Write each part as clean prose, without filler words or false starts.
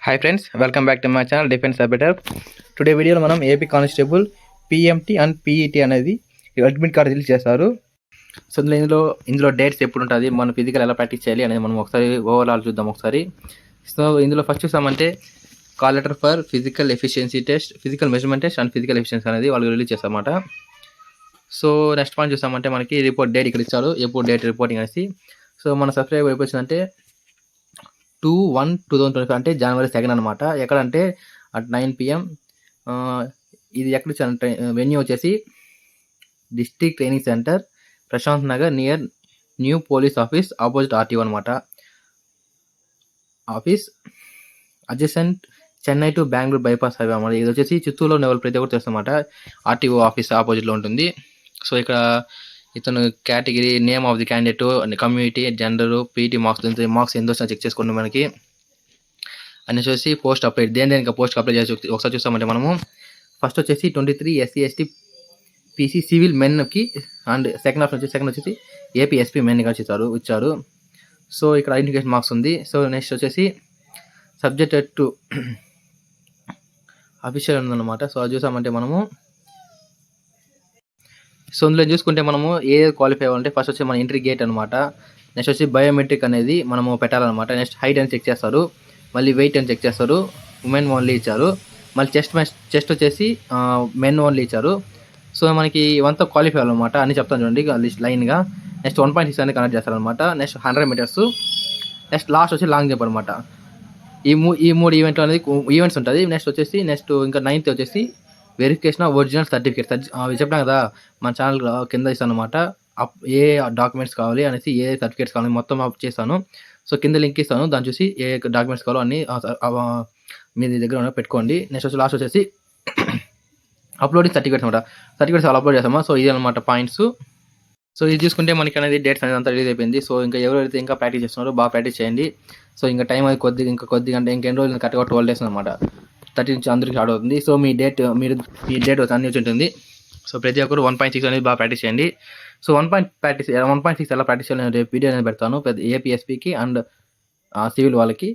Hi friends, welcome back to my channel defence abetter. Today వీడియోలో మనం AP constable PMT and PET అనేది admit card release చేస్తారు. So ఇందులో dates ఎప్పుడు ఉంటుంది, మనం ఫిజికల్ ఎలా ప్రాక్టీస్ చేయాలి అనేది మనం ఒకసారి ఓవరాల్ చూద్దాం ఒకసారి. సో ఇందులో ఫస్ట్ చూసామంటే call letter for physical efficiency test, physical measurement test and physical efficiency అనేది వాళ్ళు రిలీజ్ చేస్తారన్నమాట. సో నెక్స్ట్ పాయింట్ చూసామంటే మనకి రిపోర్ట్ డేట్ ఇక్కడ ఇచ్చారు, ఎప్పుడు డేట్ రిపోర్టింగ్ అనేసి. సో మన సబ్స్క్రైబ్ అయిపోయిందంటే 2/1/2025 అంటే January 2 అనమాట. ఎక్కడంటే అట్ 9 PM. ఇది ఎక్కడ ఇచ్చారంటే వెన్యూ వచ్చేసి district training centre, Prashant Nagar near new police office opposite RTO అనమాట. Office adjacent Chennai to Bengaluru bypass highway అన్నమాట. ఇది వచ్చేసి చిత్తూరులో ఉన్న ప్రతి ఒక్కరు తెలుసన్నమాట. ఆర్టీఓ ఆఫీస్ ఆపోజిట్లో ఉంటుంది. సో ఇక్కడ ఇతను category, name of the candidate, community, gender, PT marks ఎంతో చెక్ చేసుకోండి మనకి. అని వచ్చేసి పోస్ట్ అప్లై, దేనికి పోస్ట్ అప్లై చేసి ఒకసారి చూస్తామంటే మనము ఫస్ట్ వచ్చేసి 23 SC ST PC సివిల్ మెన్కి అండ్ సెకండ్ వచ్చేసి ఏపీ ఎస్పీ మెన్ ఇచ్చారు. సో ఇక్కడ ఐడెంటిఫికేషన్ మార్క్స్ ఉంది. సో నెక్స్ట్ వచ్చేసి సబ్జెక్టెడ్ టు అఫీషియల్ ఉందన్నమాట. సో అది చూసామంటే మనము సో అందులో చూసుకుంటే మనము ఏ క్వాలిఫై అవ్వాలంటే ఫస్ట్ వచ్చి మన ఎంట్రీ గేట్ అనమాట. నెక్స్ట్ వచ్చి బయోమెట్రిక్ అనేది మనము పెట్టాలన్నమాట. నెక్స్ట్ హైట్ అని చెక్ చేస్తారు, మళ్ళీ వెయిట్ అని చెక్ చేస్తారు. ఉమెన్ ఓన్లీ ఇచ్చారు. మళ్ళీ చెస్ట్ వచ్చేసి మెన్ ఓన్లీ ఇచ్చారు. సో మనకి ఇవంతా క్వాలిఫై అవ్వాలన్నమాట. అన్ని చెప్తాను చూడండి లైన్గా. నెక్స్ట్ 1.6 అనేది కనెక్ట్ చేస్తారనమాట. Next 100 meters. నెక్స్ట్ లాస్ట్ వచ్చి లాంగ్ జంప్ అనమాట. ఈ మూడు ఈవెంట్స్ ఉంటుంది. నెక్స్ట్ ఇంకా 9th వచ్చేసి వెరిఫికేషన్ ఆఫ్ ఒరిజినల్ సర్టిఫికేట్. అవి చెప్పినా కదా మన ఛానల్ కింద ఇస్తాను అనమాట. ఏ డాక్యుమెంట్స్ కావాలి అనేసి, ఏ సర్టిఫికేట్స్ కావాలి మొత్తం అప్ చేస్తాను. సో కింద లింక్ ఇస్తాను, దాన్ని చూసి ఏ డాక్యుమెంట్స్ కావాలో అన్ని మీ దగ్గర పెట్టుకోండి. నెక్స్ట్ వచ్చి లాస్ట్ వచ్చేసి అప్లోడింగ్ సర్టిఫికేట్స్ అనమాట. సర్టిఫికేట్స్ అప్లోడ్ చేస్తామా. సో ఇది అనమాట పాయింట్స్. సో ఇది చూసుకుంటే మనకి అనేది డేట్స్ అనేది అంతా రిలీజ్ అయిపోయింది. సో ఇంకా ఎవరైతే ఇంకా ప్రాక్టీస్ చేస్తున్నారో బాగా ప్రాక్టీస్ చేయండి. సో ఇంకా టైం అది కొద్దిగా అంటే ఇంకెన్ని రోజులు కరెక్ట్గా 12 days అనమాట. 30 నుంచి అందరికీ స్టార్ట్ అవుతుంది. సో మీ డేట్ అన్ని వచ్చి ఉంటుంది. సో ప్రతి ఒక్కరు 1.6 అనేది బాగా ప్రాక్టీస్ చేయండి. సో 1.6 ఎలా ప్రాక్టీస్ చేయాలని రేపు వీడియో అనేది పెడతాను ఏపీఎస్పీకి అండ్ సివిల్ వాళ్ళకి.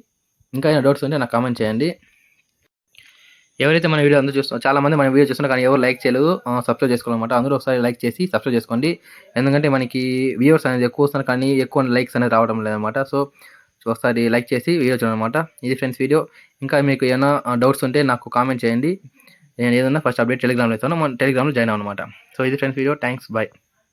ఇంకా ఏమైనా డౌట్స్ ఉంటే నాకు కామెంట్ చేయండి. ఎవరైతే మన వీడియో అందరూ చూస్తున్నారు, చాలా మంది మన వీడియో చూస్తున్నారు కానీ ఎవరు లైక్ చేయలేదు, సబ్స్క్రైబ్ చేసుకోవాలన్నమాట. అందరూ ఒకసారి లైక్ చేసి సబ్స్క్రైబ్ చేసుకోండి. ఎందుకంటే మనకి వ్యూవర్స్ అనేది ఎక్కువ వస్తున్నారు కానీ ఎక్కువ లైక్స్ అనేది రావడం లేదన్నమాట. సో ఒకసారి లైక్ చేసి వీడియో చూడనమాట. ఇది ఫ్రెండ్స్ వీడియో. ఇంకా మీకు ఏమైనా డౌట్స్ ఉంటే నాకు కామెంట్ చేయండి. నేను ఏదన్నా ఫస్ట్ అప్డేట్ టెలిగ్రామ్లో ఇస్తాను, మన టెలిగ్రామ్లో జాయిన్ అవ్వనమాట. సో ఇది ఫ్రెండ్స్ వీడియో. Thanks, bye.